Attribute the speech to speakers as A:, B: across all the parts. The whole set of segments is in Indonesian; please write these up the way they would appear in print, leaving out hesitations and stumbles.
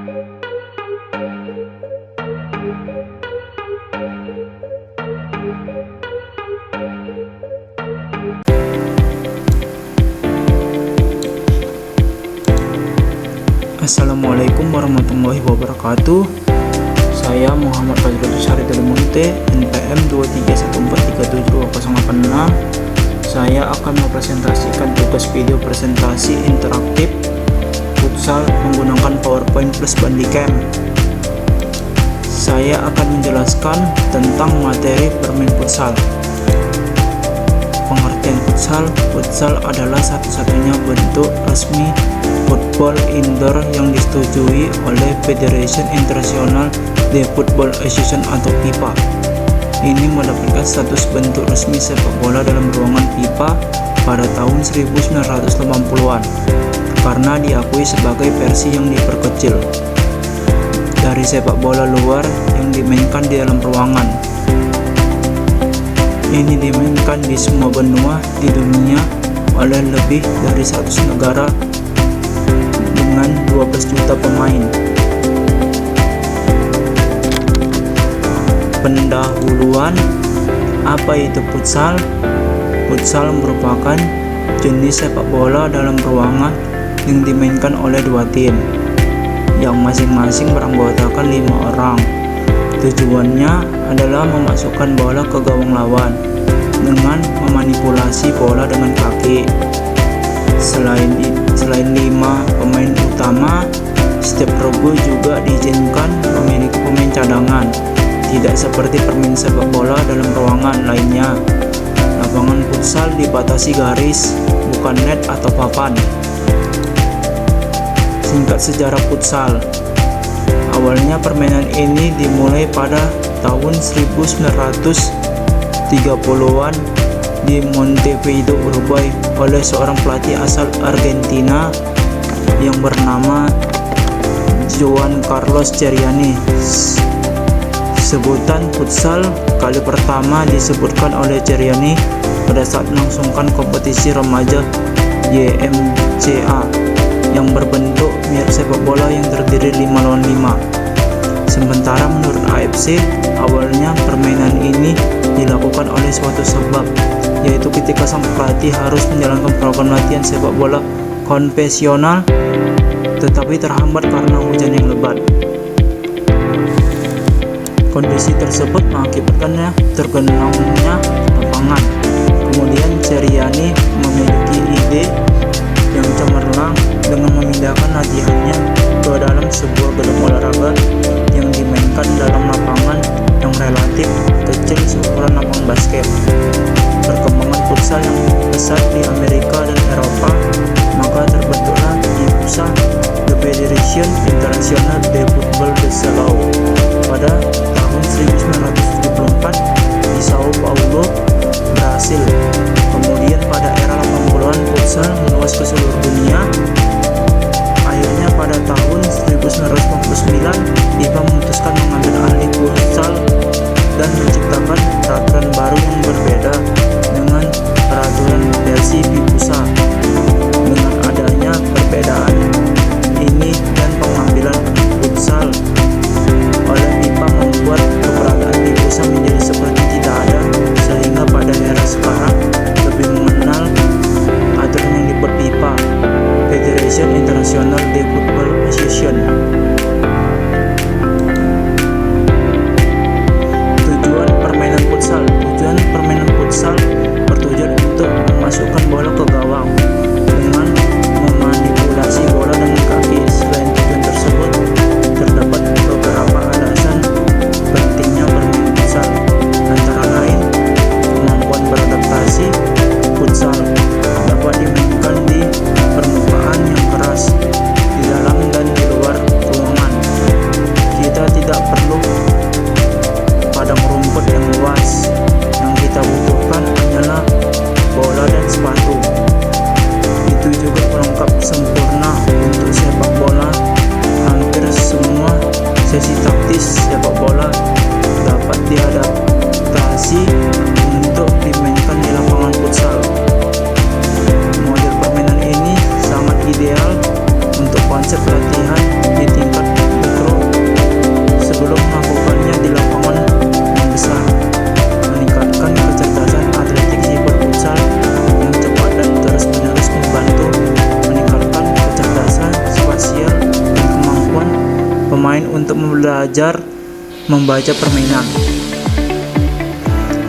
A: Assalamualaikum warahmatullahi wabarakatuh. Saya Muhammad Fazrul Syari dari Munte, NPM 231437208. Saya akan mempresentasikan tugas video presentasi interaktif futsal menggunakan PowerPoint plus Bandicam. Saya akan menjelaskan tentang materi bermain futsal. Pengertian futsal adalah satu-satunya bentuk resmi football indoor yang disetujui oleh Federation International de Football Association atau FIFA. Ini mendapatkan status bentuk resmi sepak bola dalam ruangan FIFA pada tahun 1980-an karena diakui sebagai versi yang diperkecil dari sepak bola luar yang dimainkan di dalam ruangan. Ini dimainkan di semua benua di dunia oleh lebih dari 100 negara dengan 12 juta pemain. Pendahuluan, apa itu futsal? Futsal merupakan jenis sepak bola dalam ruangan yang dimainkan oleh dua tim yang masing-masing beranggotakan 5 orang. Tujuannya adalah memasukkan bola ke gawang lawan dengan memanipulasi bola dengan kaki. Selain 5 pemain utama, setiap regu juga diizinkan memiliki pemain cadangan. Tidak seperti permain sepak bola dalam ruangan lainnya. Lapangan futsal dibatasi garis, bukan net atau papan. Singkat sejarah futsal. Awalnya permainan ini dimulai pada tahun 1930-an di Montevideo, Uruguay oleh seorang pelatih asal Argentina yang bernama Juan Carlos Ceriani. Sebutan futsal kali pertama disebutkan oleh Ceriani pada saat melangsungkan kompetisi remaja YMCA yang berbentuk mirip sepak bola yang terdiri 5 lawan 5. Sementara menurut AFC, awalnya permainan ini dilakukan oleh suatu sebab, yaitu ketika sang pelatih harus menjalankan program latihan sepak bola konvensional tetapi terhambat karena hujan yang lebat. Kondisi tersebut mengakibatkannya tergenangnya lapangan. Kemudian Ceriani memiliki ide yang cemerlang dengan memindahkan latihannya ke dalam sebuah gedung olahraga yang dimainkan dalam lapangan yang relatif kecil seukuran lapangan basket. Perkembangan futsal yang pesat di Amerika dan Eropa, maka terbentuklah di pusat The Federation International de Football de Salão pada tahun 1974 di Sao Paulo, Brasil. Kemudian pada era 80-an futsal meluas ke seluruh dunia. Akhirnya pada tahun 1949 FIFA memutuskan mengambil alih futsal dan menciptakan peraturan baru yang berbeda dengan peraturan versi FIFUSA. Dengan adanya perbedaan ini dan pengambilan futsal oleh FIFA membuat keberadaan FIFUSA menjadi seperti tidak ada, sehingga pada era sekarang lebih mengenal aturan yang dibuat FIFA, Federation International de Football Association. pemain untuk belajar membaca permainan.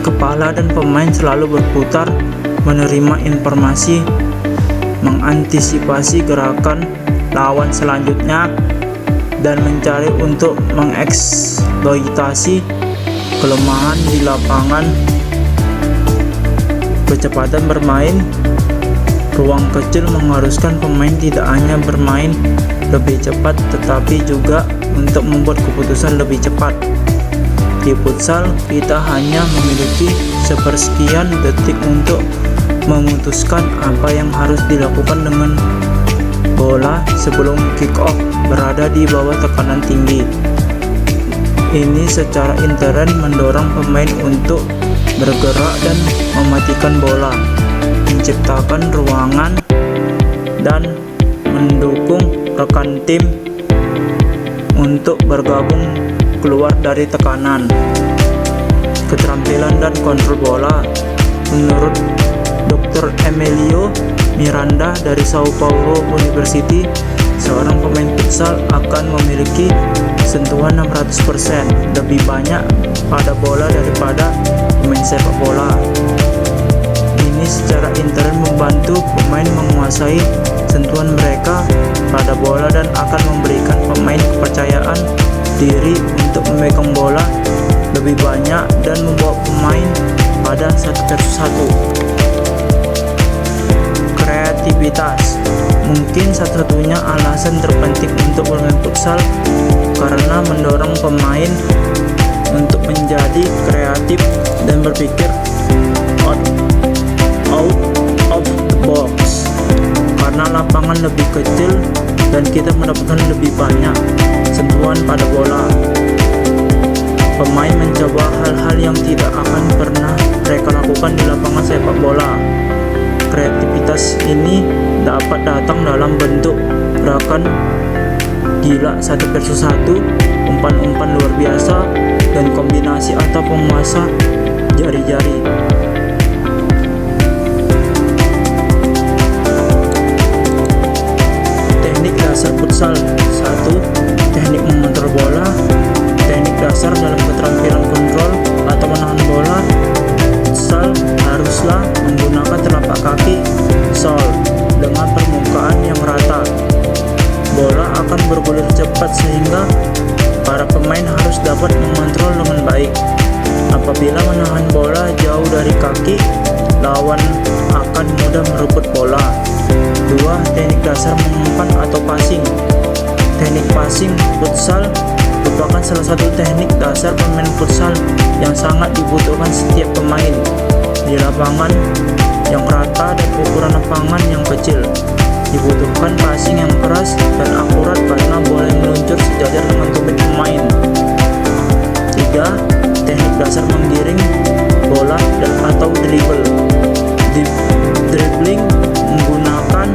A: Kepala dan pemain selalu berputar, menerima informasi, mengantisipasi gerakan lawan selanjutnya, dan mencari untuk mengeksploitasi kelemahan di lapangan. Kecepatan bermain. Ruang kecil mengharuskan pemain tidak hanya bermain lebih cepat tetapi juga untuk membuat keputusan lebih cepat. Di futsal, kita hanya memiliki sepersekian detik untuk memutuskan apa yang harus dilakukan dengan bola sebelum kick off berada di bawah tekanan tinggi. Ini secara intern mendorong pemain untuk bergerak dan mematikan bola, menciptakan ruangan, dan mendukung rekan tim untuk bergabung keluar dari tekanan. Keterampilan dan kontrol bola. Menurut Dr. Emilio Miranda dari Sao Paulo University, seorang pemain futsal akan memiliki sentuhan 600% lebih banyak pada bola daripada pemain sepak bola. Ini secara intern membantu pemain menguasai sentuhan mereka pada bola dan akan memberikan pemain kepercayaan diri untuk memegang bola lebih banyak dan membawa pemain pada 1-1. Kreativitas. Mungkin satu-satunya alasan terpenting untuk bermain futsal karena mendorong pemain untuk menjadi kreatif dan berpikir out of the box. Karena lapangan lebih kecil dan kita mendapatkan lebih banyak sentuhan pada bola. Pemain mencoba hal-hal yang tidak akan pernah mereka lakukan di lapangan sepak bola. Kreativitas ini dapat datang dalam bentuk gerakan gila 1-1, umpan-umpan luar biasa, dan kombinasi atau penguasa jari-jari. Teknik dasar futsal. 1. Teknik mengontrol bola. Teknik dasar dalam keterampilan kontrol atau menahan bola. Futsal haruslah menggunakan telapak kaki sol dengan permukaan yang rata. Bola akan bergulir cepat sehingga para pemain harus dapat mengontrol dengan baik. Apabila menahan bola jauh dari kaki, lawan akan mudah merebut bola. 2. Teknik dasar mengumpan atau passing. Teknik passing futsal merupakan salah satu teknik dasar pemain futsal yang sangat dibutuhkan setiap pemain di lapangan yang rata dan ukuran lapangan yang kecil. Dibutuhkan passing yang keras dan akurat karena bola meluncur sejajar dengan tumit pemain. 3. Teknik dasar menggiring bola atau dribble. Dribbling menggunakan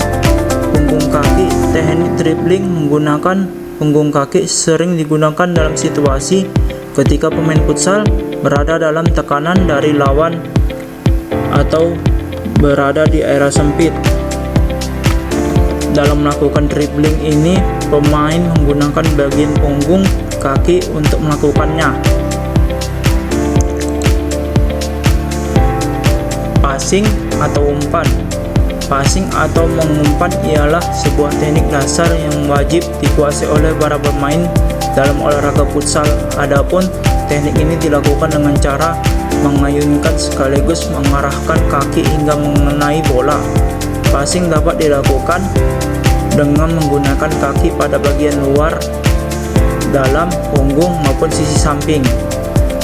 A: punggung kaki. Teknik dribbling menggunakan punggung kaki sering digunakan dalam situasi ketika pemain futsal berada dalam tekanan dari lawan atau berada di area sempit. Dalam melakukan dribbling ini, pemain menggunakan bagian punggung kaki untuk melakukannya. Passing atau umpan. Passing atau mengumpan ialah sebuah teknik dasar yang wajib dikuasai oleh para pemain dalam olahraga futsal. Adapun teknik ini dilakukan dengan cara mengayunkan sekaligus mengarahkan kaki hingga mengenai bola. Passing dapat dilakukan dengan menggunakan kaki pada bagian luar, dalam, punggung maupun sisi samping.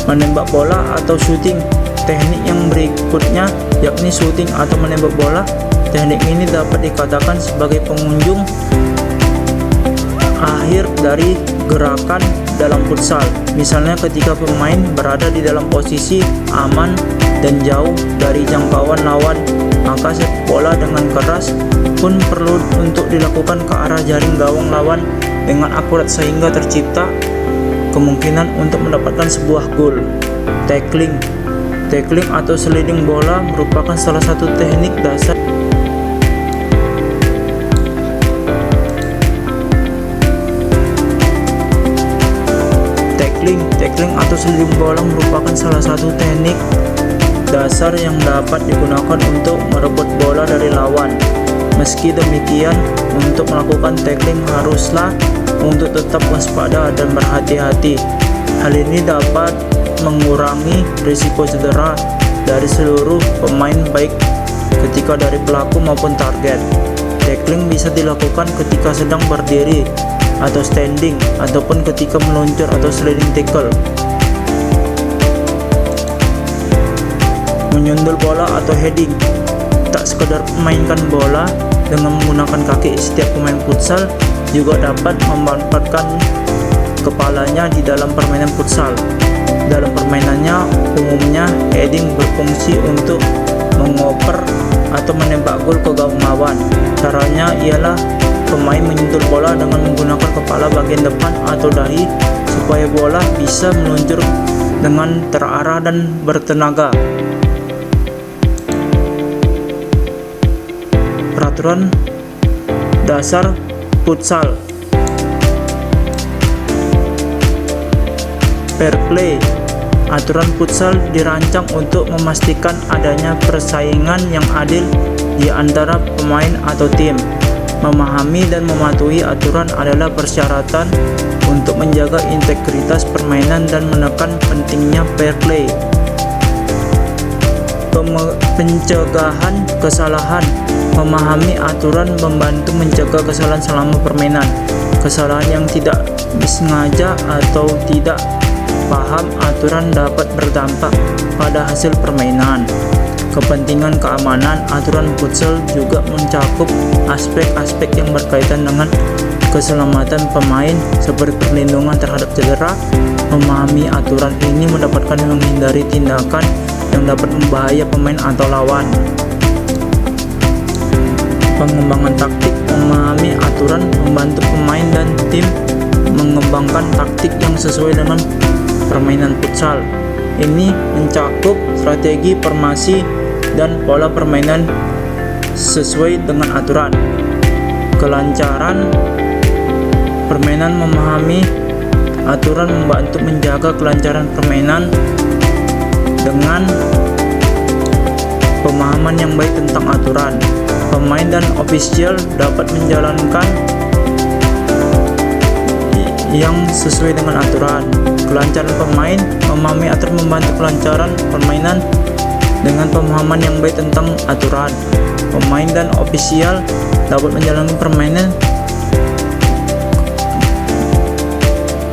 A: Menembak bola atau shooting. Teknik yang berikutnya yakni shooting atau menembak bola. Teknik ini dapat dikatakan sebagai pengunjung akhir dari gerakan dalam futsal. Misalnya ketika pemain berada di dalam posisi aman dan jauh dari jangkauan lawan, maka sepak bola dengan keras pun perlu untuk dilakukan ke arah jaring gawang lawan dengan akurat sehingga tercipta kemungkinan untuk mendapatkan sebuah gol. Tackling atau sliding bola merupakan salah satu teknik dasar tackling. Tackling atau sliding bola merupakan salah satu teknik dasar yang dapat digunakan untuk merebut bola dari lawan. Meski demikian, untuk melakukan tackling haruslah untuk tetap waspada dan berhati-hati. Hal ini dapat mengurangi risiko cedera dari seluruh pemain, baik ketika dari pelaku maupun target. Tackling bisa dilakukan ketika sedang berdiri atau standing, ataupun ketika meluncur atau sliding tackle. Menyundul bola atau heading. Tak sekedar memainkan bola dengan menggunakan kaki, setiap pemain futsal juga dapat memanfaatkan kepalanya di dalam permainan futsal. Dalam permainannya, umumnya heading berfungsi untuk mengoper atau menembak gol ke gawang lawan. Caranya ialah pemain menyentuh bola dengan menggunakan kepala bagian depan atau dahi supaya bola bisa meluncur dengan terarah dan bertenaga. Peraturan dasar futsal. Fair play. Aturan futsal dirancang untuk memastikan adanya persaingan yang adil di antara pemain atau tim. Memahami dan mematuhi aturan adalah persyaratan untuk menjaga integritas permainan dan menekan pentingnya fair play. Pencegahan kesalahan. Memahami aturan membantu mencegah kesalahan selama permainan. Kesalahan yang tidak disengaja atau tidak paham aturan dapat berdampak pada hasil permainan. Kepentingan keamanan. Aturan futsal juga mencakup aspek-aspek yang berkaitan dengan keselamatan pemain seperti perlindungan terhadap cedera. Memahami aturan ini mendapatkan menghindari tindakan yang dapat membahayakan pemain atau lawan. Pengembangan taktik. Memahami aturan membantu pemain dan tim mengembangkan taktik yang sesuai dengan permainan futsal. Ini mencakup strategi, formasi, dan pola permainan sesuai dengan aturan. Kelancaran permainan. Memahami aturan membantu menjaga kelancaran permainan dengan pemahaman yang baik tentang aturan. Pemain dan ofisial dapat menjalankan yang sesuai dengan aturan. Kelancaran pemain. Memahami aturan membantu kelancaran permainan dengan pemahaman yang baik tentang aturan. Pemain dan ofisial dapat menjalankan permainan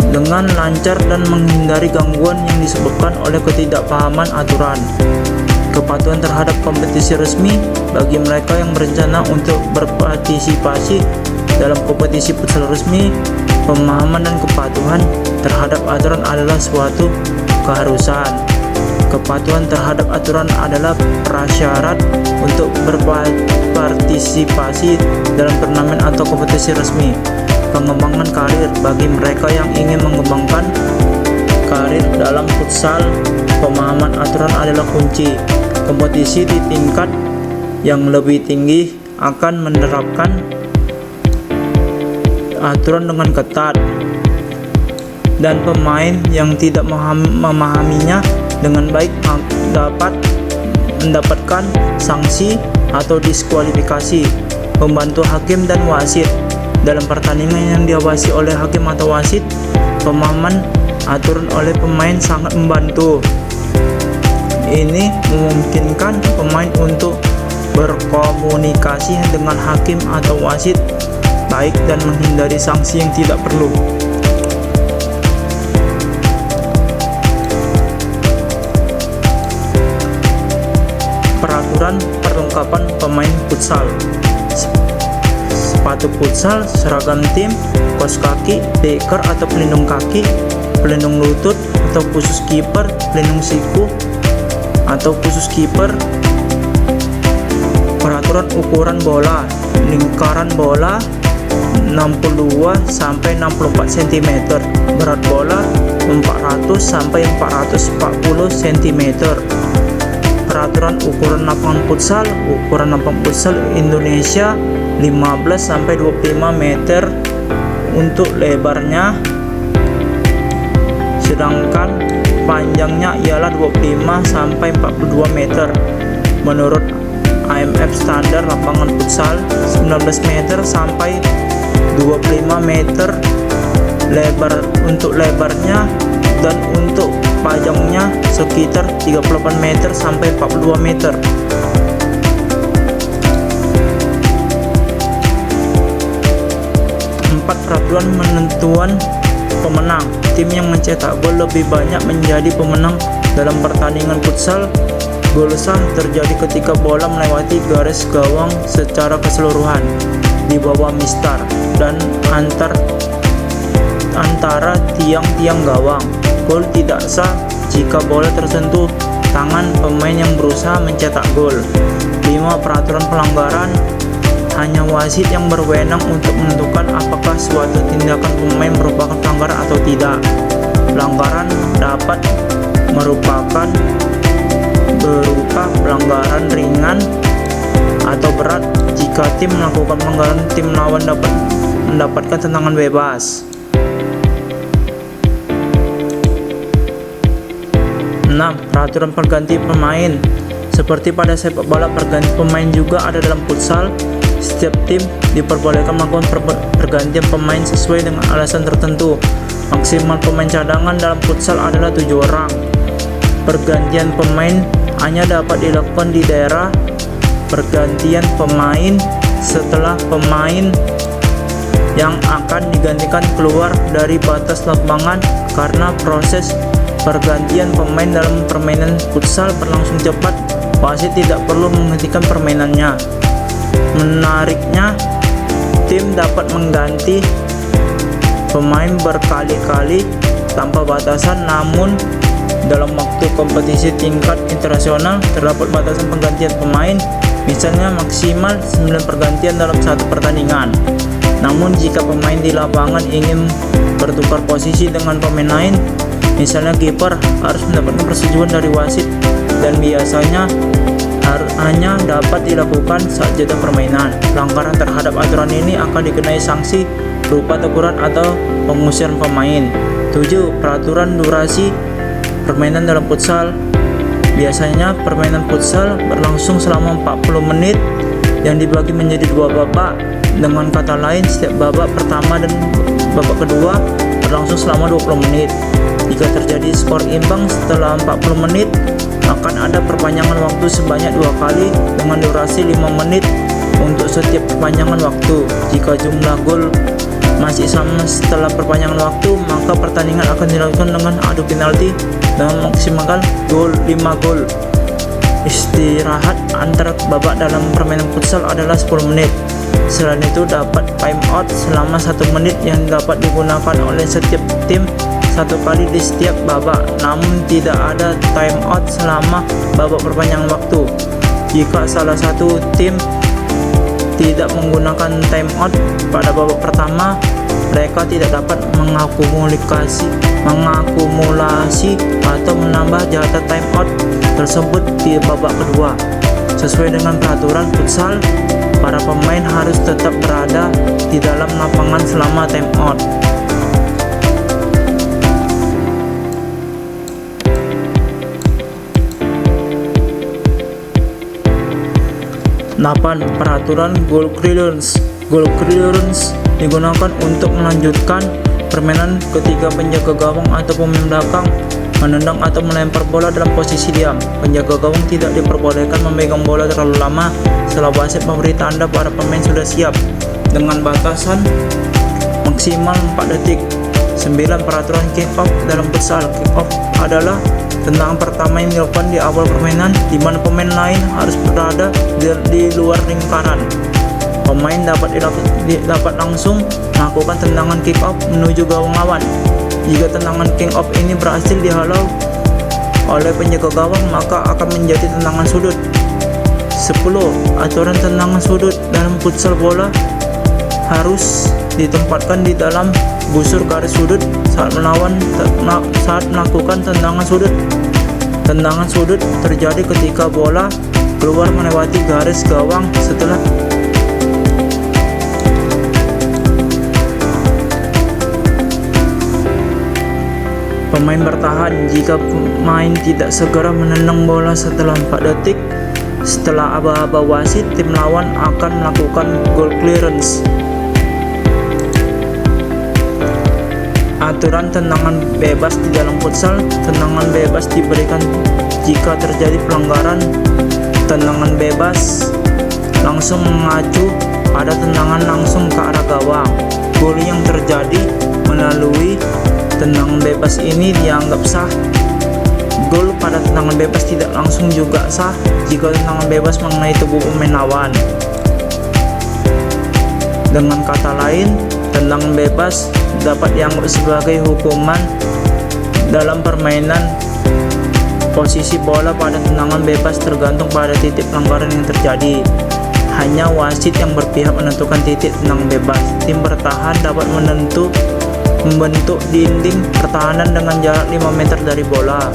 A: dengan lancar dan menghindari gangguan yang disebabkan oleh ketidakpahaman aturan. Kepatuhan terhadap kompetisi resmi. Bagi mereka yang berencana untuk berpartisipasi dalam kompetisi futsal resmi, pemahaman dan kepatuhan terhadap aturan adalah suatu keharusan. Kepatuhan terhadap aturan adalah prasyarat untuk berpartisipasi dalam turnamen atau kompetisi resmi. Pengembangan karir. Bagi mereka yang ingin mengembangkan karir dalam futsal, pemahaman aturan adalah kunci. Kompetisi di tingkat yang lebih tinggi akan menerapkan aturan dengan ketat, dan pemain yang tidak memahaminya dengan baik dapat mendapatkan sanksi atau diskualifikasi. Membantu hakim dan wasit. Dalam pertandingan yang diawasi oleh hakim atau wasit, pemahaman aturan oleh pemain sangat membantu. Ini memungkinkan pemain untuk berkomunikasi dengan hakim atau wasit baik dan menghindari sanksi yang tidak perlu. Peraturan perlengkapan pemain futsal. Sepatu futsal, seragam tim, kaos kaki, beker atau pelindung kaki, pelindung lutut atau khusus kiper, pelindung siku atau khusus kiper. Peraturan ukuran bola. Lingkaran bola 62 sampai 64 cm, berat bola 400 sampai 440 cm. Peraturan ukuran lapangan futsal. Ukuran lapangan futsal Indonesia 15 sampai 25 meter untuk lebarnya, sedangkan panjangnya ialah 25 sampai 42 meter. Menurut IMF, standar lapangan futsal 19 meter sampai 25 meter lebar untuk lebarnya, dan untuk panjangnya sekitar 38 meter sampai 42 meter. Peraturan menentuan pemenang. Tim yang mencetak gol lebih banyak menjadi pemenang dalam pertandingan futsal. Gol sah terjadi ketika bola melewati garis gawang secara keseluruhan di bawah mistar dan antara tiang-tiang gawang. Gol tidak sah jika bola tersentuh tangan pemain yang berusaha mencetak gol. 5. Peraturan pelanggaran. Hanya wasit yang berwenang untuk menentukan apakah suatu tindakan pemain merupakan pelanggaran atau tidak. Pelanggaran dapat berupa pelanggaran ringan atau berat. Jika tim melakukan pelanggaran, tim lawan dapat mendapatkan tendangan bebas. 6. Peraturan perganti pemain. Seperti pada sepak bola, perganti pemain juga ada dalam futsal. Setiap tim diperbolehkan melakukan pergantian pemain sesuai dengan alasan tertentu. Maksimal pemain cadangan dalam futsal adalah 7 orang. Pergantian pemain hanya dapat dilakukan di daerah pergantian pemain setelah pemain yang akan digantikan keluar dari batas lapangan. Karena proses pergantian pemain dalam permainan futsal berlangsung cepat, wasit tidak perlu menghentikan permainannya. Menariknya, tim dapat mengganti pemain berkali-kali tanpa batasan, namun dalam waktu kompetisi tingkat internasional terdapat batasan penggantian pemain, misalnya maksimal 9 pergantian dalam satu pertandingan. Namun jika pemain di lapangan ingin bertukar posisi dengan pemain lain, misalnya kiper, harus mendapatkan persetujuan dari wasit, dan biasanya hanya dapat dilakukan saat jeda permainan. Pelanggaran terhadap aturan ini akan dikenai sanksi berupa teguran atau pengusiran pemain. 7. Peraturan durasi permainan dalam futsal. Biasanya permainan futsal berlangsung selama 40 menit yang dibagi menjadi 2 babak. Dengan kata lain, setiap babak pertama dan babak kedua berlangsung selama 20 menit. Jika terjadi skor imbang setelah 40 menit, akan ada perpanjangan waktu sebanyak 2 kali dengan durasi 5 menit untuk setiap perpanjangan waktu. Jika jumlah gol masih sama setelah perpanjangan waktu, maka pertandingan akan dilakukan dengan adu penalti dengan maksimal 5 gol. Istirahat antar babak dalam permainan futsal adalah 10 menit. Selain itu, dapat time out selama 1 menit yang dapat digunakan oleh setiap tim 1 kali di setiap babak, namun tidak ada time out selama babak perpanjangan waktu. Jika salah satu tim tidak menggunakan time out pada babak pertama, mereka tidak dapat mengakumulasi atau menambah jatah time out tersebut di babak kedua. Sesuai dengan peraturan futsal, para pemain harus tetap berada di dalam lapangan selama time out. 8. Peraturan goal clearance. Goal clearance digunakan untuk melanjutkan permainan ketika penjaga gawang atau pemain belakang menendang atau melempar bola dalam posisi diam. Penjaga gawang tidak diperbolehkan memegang bola terlalu lama setelah wasit memberi tanda para pemain sudah siap, dengan batasan maksimal 4 detik. 9. Peraturan kick off dalam futsal. Kick off adalah tendangan pertama yang dilakukan di awal permainan, di mana pemain lain harus berada di luar lingkaran. Pemain dapat langsung melakukan tendangan kick off menuju gawang lawan. Jika tendangan kick off ini berhasil dihalau oleh penjaga gawang, maka akan menjadi tendangan sudut. 10. Aturan tendangan sudut dalam futsal. Bola harus ditempatkan di dalam busur garis sudut saat melakukan tendangan sudut. Tendangan sudut terjadi ketika bola keluar melewati garis gawang setelah Pemain bertahan jika pemain tidak segera menendang bola setelah 4 detik. Setelah aba-aba wasit, tim lawan akan melakukan goal clearance. Aturan tendangan bebas di dalam futsal. Tendangan bebas diberikan jika terjadi pelanggaran. Tendangan bebas langsung mengacu pada tendangan langsung ke arah gawang. Gol yang terjadi melalui tendangan bebas ini dianggap sah. Gol pada tendangan bebas tidak langsung juga sah jika tendangan bebas mengenai tubuh pemain lawan. Dengan kata lain, tendangan bebas dapat dianggap sebagai hukuman dalam permainan. Posisi bola pada tendangan bebas tergantung pada titik pelanggaran yang terjadi. Hanya wasit yang berpihak menentukan titik tendangan bebas. Tim bertahan dapat membentuk dinding pertahanan dengan jarak 5 meter dari bola.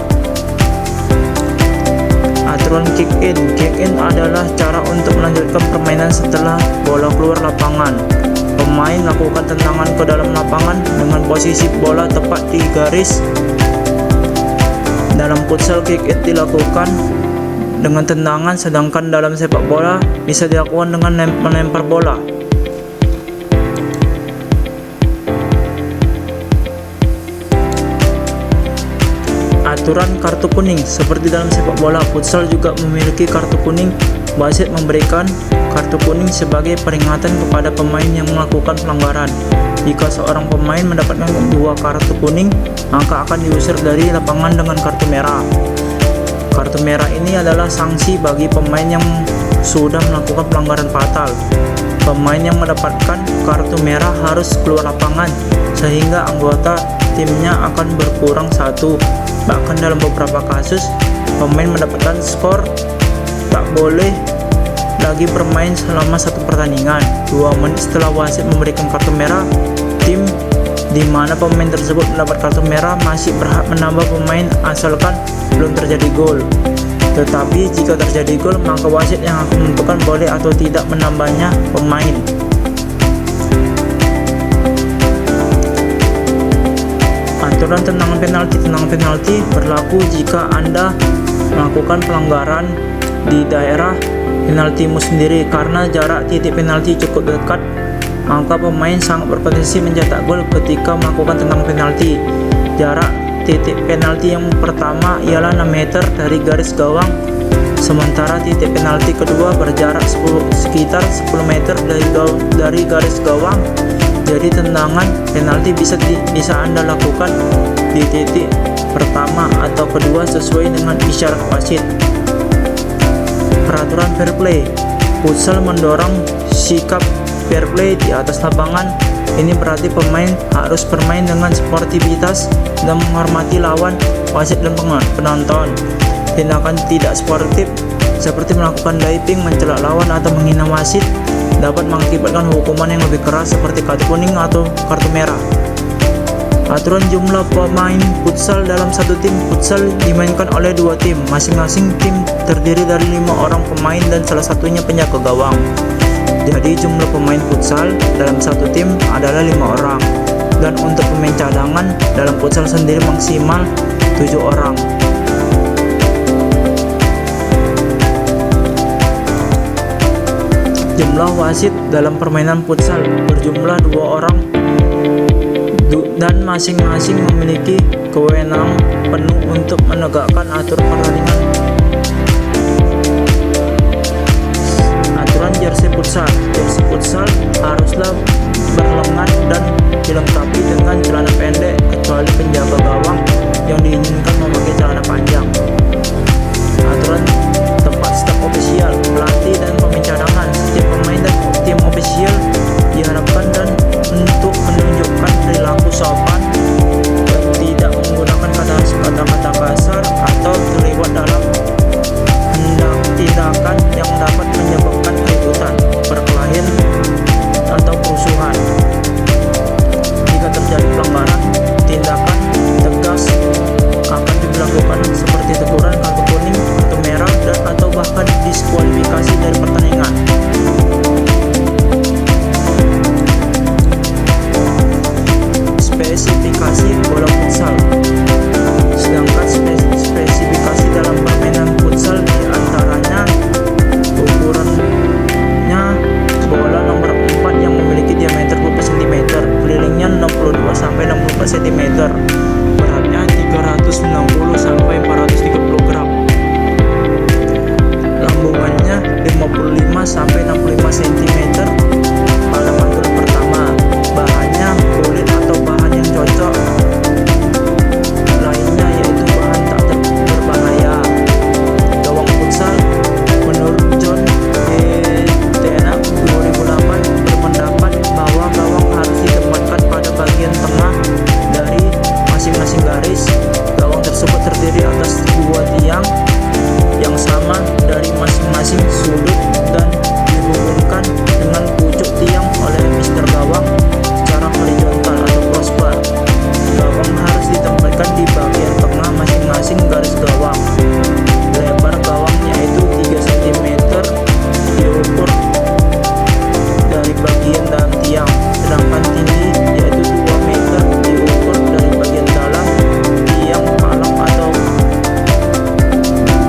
A: Aturan kick in adalah cara untuk melanjutkan permainan setelah bola keluar lapangan. Pemain lakukan tendangan ke dalam lapangan dengan posisi bola tepat di garis. Dalam futsal, kick in dilakukan dengan tendangan, sedangkan dalam sepak bola bisa dilakukan dengan melempar bola. Aturan kartu kuning. Seperti dalam sepak bola, futsal juga memiliki kartu kuning. Wasit memberikan kartu kuning sebagai peringatan kepada pemain yang melakukan pelanggaran. Jika seorang pemain mendapatkan 2 kartu kuning, maka akan diusir dari lapangan dengan kartu merah. Kartu merah ini adalah sanksi bagi pemain yang sudah melakukan pelanggaran fatal. Pemain yang mendapatkan kartu merah harus keluar lapangan, sehingga anggota timnya akan berkurang 1. Bahkan dalam beberapa kasus, pemain mendapatkan skor tak boleh lagi bermain selama 1 pertandingan. 2 menit setelah wasit memberikan kartu merah, tim di mana pemain tersebut mendapat kartu merah masih berhak menambah pemain asalkan belum terjadi gol. Tetapi jika terjadi gol, maka wasit yang akan menentukan boleh atau tidak menambahnya pemain. Aturan tendangan penalti. Tendangan penalti berlaku jika Anda melakukan pelanggaran di daerah penaltimu sendiri. Karena jarak titik penalti cukup dekat, maka pemain sangat berpotensi mencetak gol ketika melakukan tendangan penalti. Jarak titik penalti yang pertama ialah 6 meter dari garis gawang, sementara titik penalti kedua berjarak sekitar 10 meter dari garis gawang. Jadi tendangan penalti bisa Anda lakukan di titik pertama atau kedua sesuai dengan isyarat wasit. Peraturan fair play. Futsal mendorong sikap fair play di atas lapangan. Ini berarti pemain harus bermain dengan sportivitas dan menghormati lawan, wasit dan penonton. Tindakan tidak sportif seperti melakukan diving, mencela lawan atau menghina wasit dapat mengakibatkan hukuman yang lebih keras seperti kartu kuning atau kartu merah. Aturan jumlah pemain futsal dalam satu tim. Futsal dimainkan oleh 2 tim. Masing-masing tim terdiri dari 5 orang pemain dan salah satunya penjaga gawang. Jadi jumlah pemain futsal dalam satu tim adalah 5 orang. Dan untuk pemain cadangan dalam futsal sendiri maksimal 7 orang. Jumlah wasit dalam permainan futsal berjumlah 2 orang dan masing-masing memiliki kewenangan penuh untuk menegakkan aturan pertandingan. Aturan jersey futsal. Jersey futsal haruslah berlengan dan dilengkapi dengan celana pendek kecuali penjaga gawang yang diinginkan memakai celana panjang. Aturan tempat staf ofisial, pelatih dan pemain cadangan. Setiap pemain dan tim ofisial diharapkan dan untuk menunjukkan perilaku sopan dan tidak menggunakan kata-kata kasar atau terlibat dalam tindakan yang dapat menyebabkan keributan, perkelahian atau kerusuhan. Jika terjadi pelanggaran, cm, beratnya 390 sampai 430 gram. Lambungannya 55 sampai 65 cm pada pantulan pertama. Bahannya kulit atau bahan yang cocok lainnya yaitu bahan tak berbahaya. Gawang futsal menurut John Tena 2008 berpendapat bahwa gawang harus ditempatkan pada bagian tengah dari masing-masing garis. Gawang tersebut terdiri atas dua tiang yang sama dari masing-masing sudut dan dihubungkan dengan pucuk tiang oleh mister gawang secara horizontal atau crossbar. Gawang harus ditempatkan di bagian tengah masing-masing garis gawang. Lebar gawangnya itu 3 cm diukur dari bagian dalam tiang, sedangkan tinggi yaitu 2 meter diukur dari bagian dalam tiang palang atau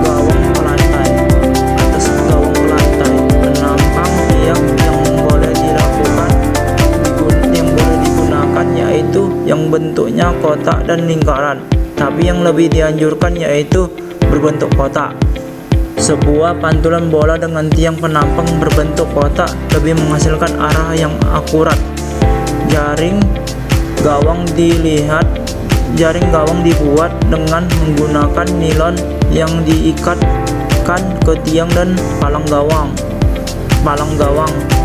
A: gawang pelantai. Atas gawang pelantai, penampang tiang yang boleh digunakan yaitu yang bentuknya kotak dan lingkaran, tapi yang lebih dianjurkan yaitu berbentuk kotak. Sebuah pantulan bola dengan tiang penampang berbentuk kotak lebih menghasilkan arah yang akurat. Jaring gawang dibuat dengan menggunakan nilon yang diikatkan ke tiang dan palang gawang.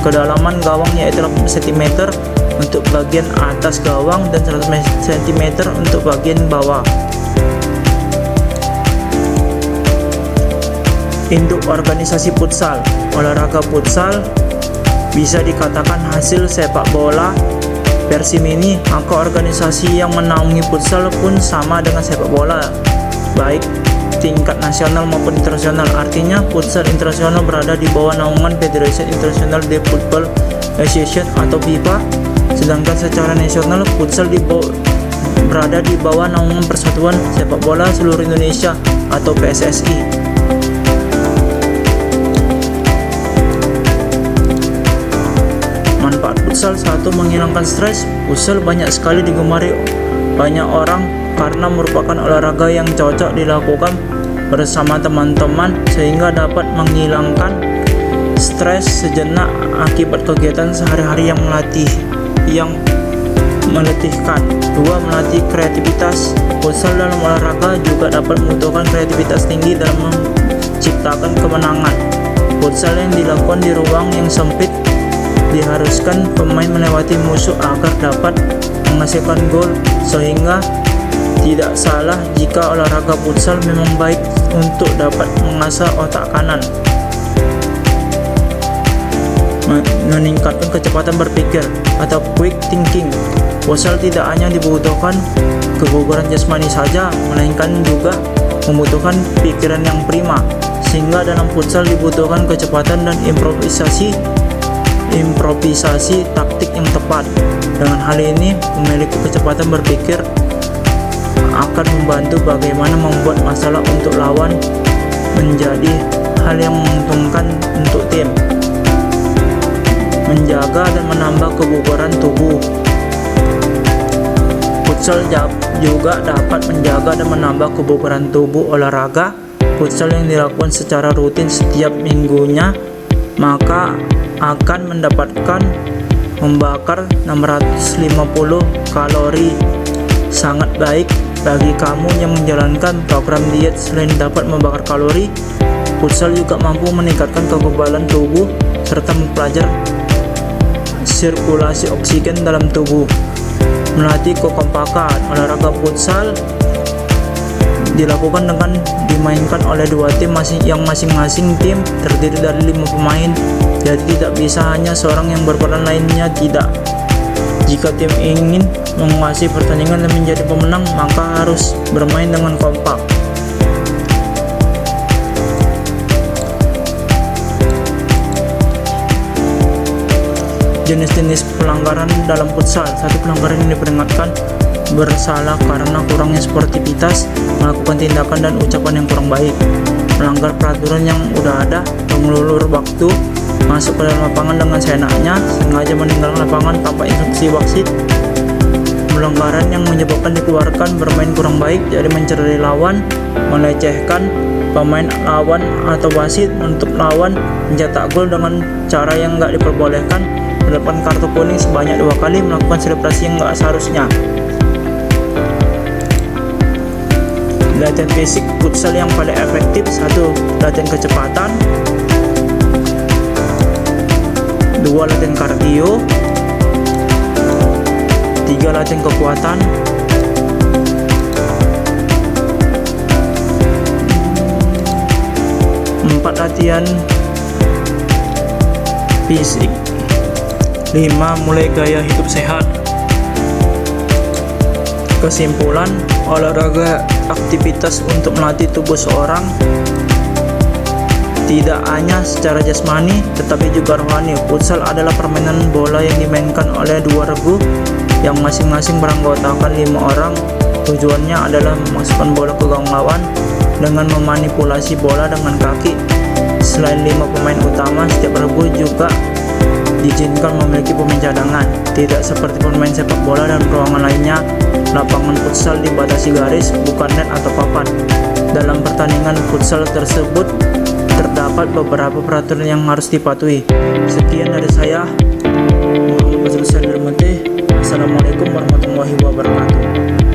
A: Kedalaman gawang yaitu 80 cm untuk bagian atas gawang dan 100 cm untuk bagian bawah. Induk organisasi futsal. Olahraga futsal bisa dikatakan hasil sepak bola versi mini, maka organisasi yang menaungi futsal pun sama dengan sepak bola, baik tingkat nasional maupun internasional. Artinya futsal internasional berada di bawah naungan Federation International de Football Association atau FIFA, sedangkan secara nasional futsal berada di bawah naungan Persatuan Sepak Bola Seluruh Indonesia atau PSSI. Manfaat futsal: 1. Menghilangkan stres. Futsal banyak sekali digemari banyak orang karena merupakan olahraga yang cocok dilakukan bersama teman-teman sehingga dapat menghilangkan stres sejenak akibat kegiatan sehari-hari yang meletihkan. 2. Melatih kreativitas. Futsal dalam olahraga juga dapat membutuhkan kreativitas tinggi dalam menciptakan kemenangan. Futsal yang dilakukan di ruang yang sempit diharuskan pemain melewati musuh agar dapat menghasilkan gol, sehingga tidak salah jika olahraga futsal memang baik untuk dapat mengasah otak kanan, meningkatkan kecepatan berpikir atau quick thinking. Futsal tidak hanya dibutuhkan kebugaran jasmani saja, melainkan juga membutuhkan pikiran yang prima, sehingga dalam futsal dibutuhkan kecepatan dan improvisasi taktik yang tepat. Dengan hal ini, memiliki kecepatan berpikir akan membantu bagaimana membuat masalah untuk lawan menjadi hal yang menguntungkan untuk tim, menjaga dan menambah kebugaran tubuh. Futsal juga dapat menjaga dan menambah kebugaran tubuh. Olahraga futsal yang dilakukan secara rutin setiap minggunya maka akan membakar 650 kalori. Sangat baik bagi kamu yang menjalankan program diet. Selain dapat membakar kalori, futsal juga mampu meningkatkan kekebalan tubuh serta mempelajari sirkulasi oksigen dalam tubuh. Melatih kekompakan. Olahraga futsal dilakukan dengan dimainkan oleh dua tim yang masing-masing tim terdiri dari 5 pemain, jadi tidak bisa hanya seorang yang berperan lainnya tidak. Jika tim ingin menguasai pertandingan dan menjadi pemenang, maka harus bermain dengan kompak. Jenis-jenis pelanggaran dalam futsal. 1. Pelanggaran yang diperingatkan bersalah karena kurangnya sportivitas, melakukan tindakan dan ucapan yang kurang baik, melanggar peraturan yang udah ada, mengulur waktu, masuk ke dalam lapangan dengan seenaknya, sengaja meninggalkan lapangan tanpa instruksi wasit, pelanggaran yang menyebabkan dikeluarkan, bermain kurang baik, jadi mencederai lawan, melecehkan pemain lawan atau wasit, menutup lawan, mencetak gol dengan cara yang nggak diperbolehkan, mendapatkan kartu kuning sebanyak 2 kali, melakukan selebrasi yang nggak seharusnya. Latihan fisik futsal yang paling efektif: 1. Latihan kecepatan, 2. Latihan kardio, 3. Latihan kekuatan, 4. Latihan fisik, 5. Mulai gaya hidup sehat. Kesimpulan, olahraga aktivitas untuk melatih tubuh seorang tidak hanya secara jasmani tetapi juga rohani. Futsal adalah permainan bola yang dimainkan oleh 2 regu yang masing-masing beranggotakan 5 orang. Tujuannya adalah memasukkan bola ke gawang lawan dengan memanipulasi bola dengan kaki. Selain 5 pemain utama, setiap regu juga diizinkan memiliki pemain cadangan. Tidak seperti pemain sepak bola dan ruangan lainnya, lapangan futsal dibatasi garis, bukan net atau papan. Dalam pertandingan futsal tersebut terdapat beberapa peraturan yang harus dipatuhi. Sekian dari saya, Muhammad Basri Salirmete. Assalamualaikum warahmatullahi wabarakatuh.